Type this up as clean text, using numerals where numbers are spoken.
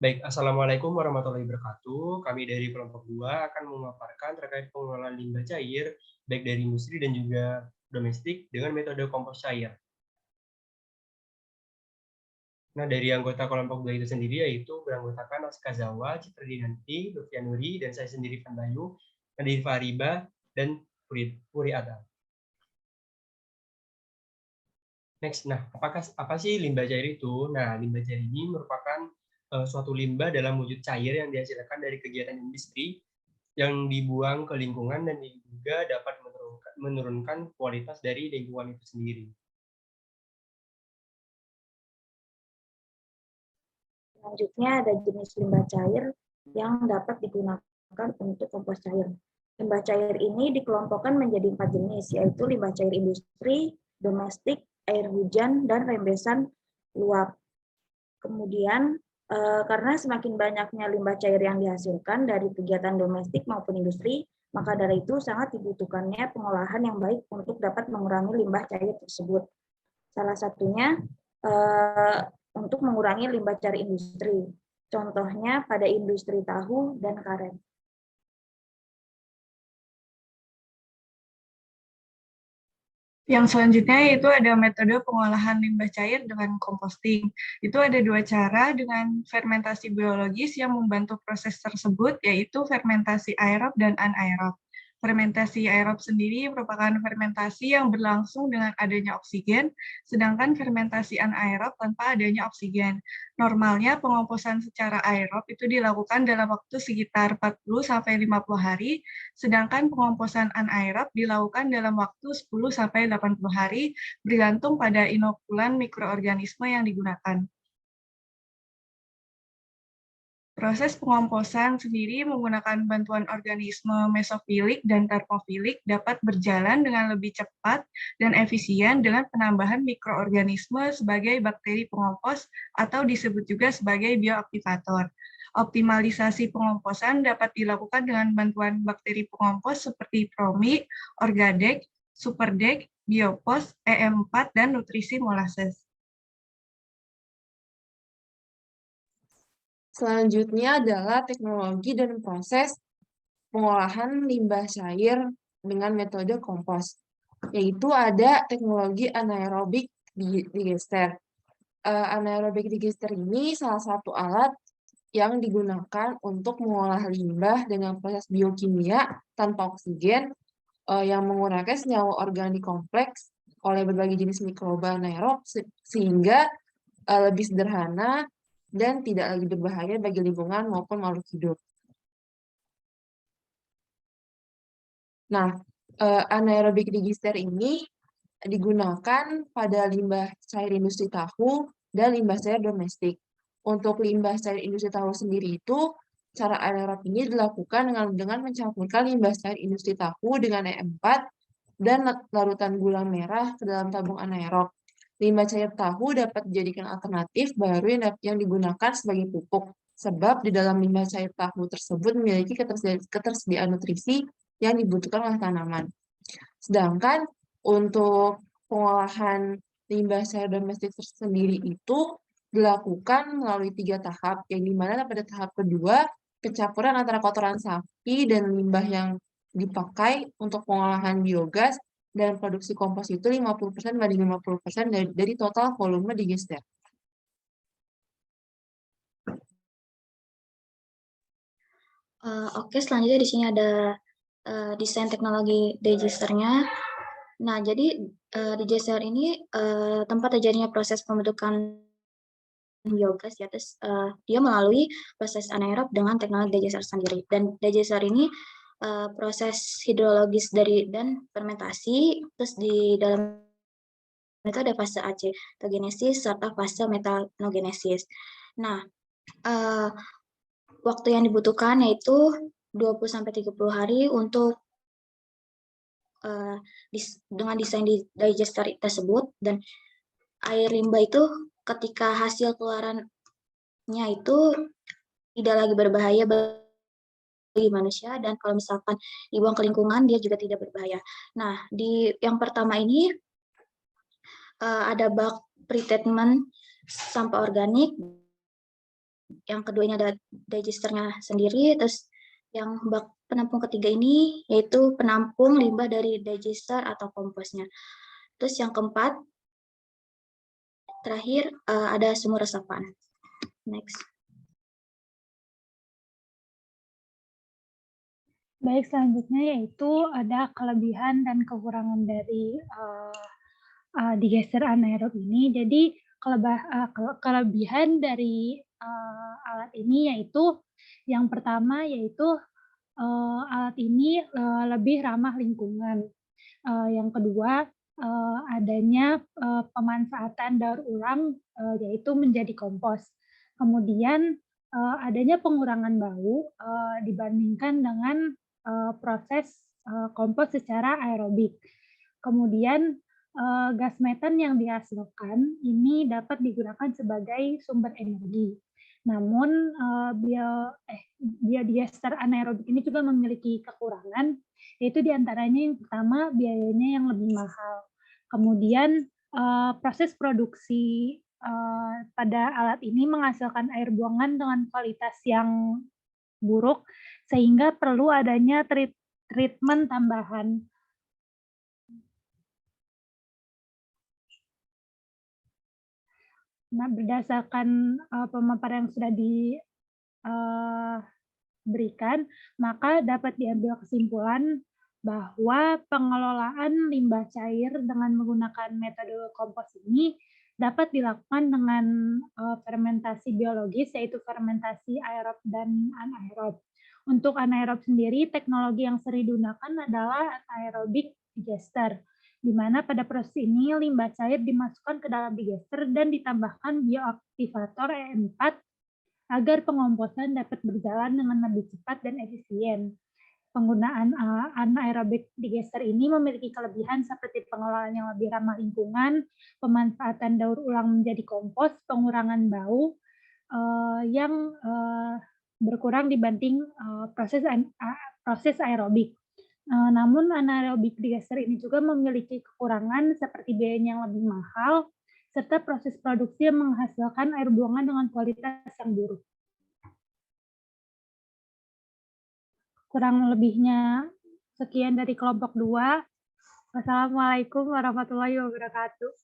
Baik, Assalamualaikum warahmatullahi wabarakatuh. Kami dari kelompok 2 akan memaparkan terkait pengelolaan limbah cair, baik dari industri dan juga domestik dengan metode kompos cair. Nah, dari anggota kelompok 2 itu sendiri yaitu beranggotakan Askazawa, Citradinanti, Lutfianuri, dan saya sendiri Van Bayu, Nadir Fariba, dan Puri Ada. Next, nah apa sih limbah cair itu? Nah, limbah cair ini merupakan suatu limbah dalam wujud cair yang dihasilkan dari kegiatan industri yang dibuang ke lingkungan dan juga dapat menurunkan kualitas dari lingkungan itu sendiri. Selanjutnya ada jenis limbah cair yang dapat digunakan untuk kompos cair. Limbah cair ini dikelompokkan menjadi 4 jenis, yaitu limbah cair industri, domestik, air hujan, dan rembesan luap. Kemudian, karena semakin banyaknya limbah cair yang dihasilkan dari kegiatan domestik maupun industri, maka dari itu sangat dibutuhkannya pengolahan yang baik untuk dapat mengurangi limbah cair tersebut. Salah satunya untuk mengurangi limbah cair industri. Contohnya pada industri tahu dan karet. Yang selanjutnya yaitu ada metode pengolahan limbah cair dengan composting. Itu ada dua cara dengan fermentasi biologis yang membantu proses tersebut, yaitu fermentasi aerob dan anaerob. Fermentasi aerob sendiri merupakan fermentasi yang berlangsung dengan adanya oksigen, sedangkan fermentasi anaerob tanpa adanya oksigen. Normalnya pengomposan secara aerob itu dilakukan dalam waktu sekitar 40-50 hari, sedangkan pengomposan anaerob dilakukan dalam waktu 10-80 hari, bergantung pada inokulan mikroorganisme yang digunakan. Proses pengomposan sendiri menggunakan bantuan organisme mesofilik dan termofilik dapat berjalan dengan lebih cepat dan efisien dengan penambahan mikroorganisme sebagai bakteri pengompos atau disebut juga sebagai bioaktivator. Optimalisasi pengomposan dapat dilakukan dengan bantuan bakteri pengompos seperti Promi, Orgadek, Superdek, Biopos, EM4, dan nutrisi molases. Selanjutnya adalah teknologi dan proses pengolahan limbah cair dengan metode kompos, yaitu ada teknologi anaerobik digester. Anaerobik digester ini salah satu alat yang digunakan untuk mengolah limbah dengan proses biokimia tanpa oksigen yang menggunakan senyawa organik kompleks oleh berbagai jenis mikroba anaerob sehingga lebih sederhana dan tidak lagi berbahaya bagi lingkungan maupun makhluk hidup. Nah, anaerobik digester ini digunakan pada limbah cair industri tahu dan limbah cair domestik. Untuk limbah cair industri tahu sendiri itu, cara anaerob ini dilakukan dengan mencampurkan limbah cair industri tahu dengan E4 dan larutan gula merah ke dalam tabung anaerob. Limbah cair tahu dapat dijadikan alternatif baru yang digunakan sebagai pupuk, sebab di dalam limbah cair tahu tersebut memiliki ketersediaan nutrisi yang dibutuhkan oleh tanaman. Sedangkan untuk pengolahan limbah cair domestik sendiri itu dilakukan melalui 3 tahap, yang dimana pada tahap kedua, pencampuran antara kotoran sapi dan limbah yang dipakai untuk pengolahan biogas dan produksi kompos itu 50% banding 50% dari total volume digester. Oke, selanjutnya di sini ada desain teknologi digesternya. Nah, jadi digester ini tempat terjadinya proses pembentukan biogas ya, terus dia melalui proses anaerob dengan teknologi digester sendiri. Dan digester ini proses hidrologis dari dan fermentasi, terus di dalam itu ada fase acetogenesis serta fase metanogenesis. Nah, waktu yang dibutuhkan yaitu 20-30 hari untuk dengan desain digester tersebut, dan air limbah itu ketika hasil keluarannya itu tidak lagi berbahaya bagi manusia, dan kalau misalkan dibuang ke lingkungan dia juga tidak berbahaya. Nah, di yang pertama ini ada bak pretreatment sampah organik, yang kedua ini ada digesternya sendiri, terus yang bak penampung ketiga ini yaitu penampung limbah dari digester atau komposnya. Terus yang keempat, terakhir ada sumur resapan. Next. Baik, selanjutnya yaitu ada kelebihan dan kekurangan dari digester anaerob ini. Jadi kelebihan dari alat ini yaitu yang pertama yaitu alat ini lebih ramah lingkungan. Yang kedua, adanya pemanfaatan daur ulang yaitu menjadi kompos. Kemudian adanya pengurangan bau dibandingkan dengan proses kompos secara aerobik. Kemudian gas metan yang dihasilkan ini dapat digunakan sebagai sumber energi. Namun biodiester anaerobik ini juga memiliki kekurangan, yaitu diantaranya yang pertama biayanya yang lebih mahal. Kemudian proses produksi pada alat ini menghasilkan air buangan dengan kualitas yang buruk, sehingga perlu adanya treatment tambahan. Nah, berdasarkan pemaparan yang sudah diberikan, maka dapat diambil kesimpulan bahwa pengelolaan limbah cair dengan menggunakan metode kompos ini dapat dilakukan dengan fermentasi biologis, yaitu fermentasi aerob dan anaerob. Untuk anaerob sendiri, teknologi yang sering digunakan adalah anaerobic digester, di mana pada proses ini limbah cair dimasukkan ke dalam digester dan ditambahkan bioaktivator E4 agar pengomposan dapat berjalan dengan lebih cepat dan efisien. Penggunaan anaerobic digester ini memiliki kelebihan seperti pengelolaan yang lebih ramah lingkungan, pemanfaatan daur ulang menjadi kompos, pengurangan bau yang berkurang dibanding proses aerobik. Namun anaerobic digester ini juga memiliki kekurangan seperti biayanya yang lebih mahal, serta proses produksi yang menghasilkan air buangan dengan kualitas yang buruk. Kurang lebihnya sekian dari kelompok 2. Wassalamualaikum warahmatullahi wabarakatuh.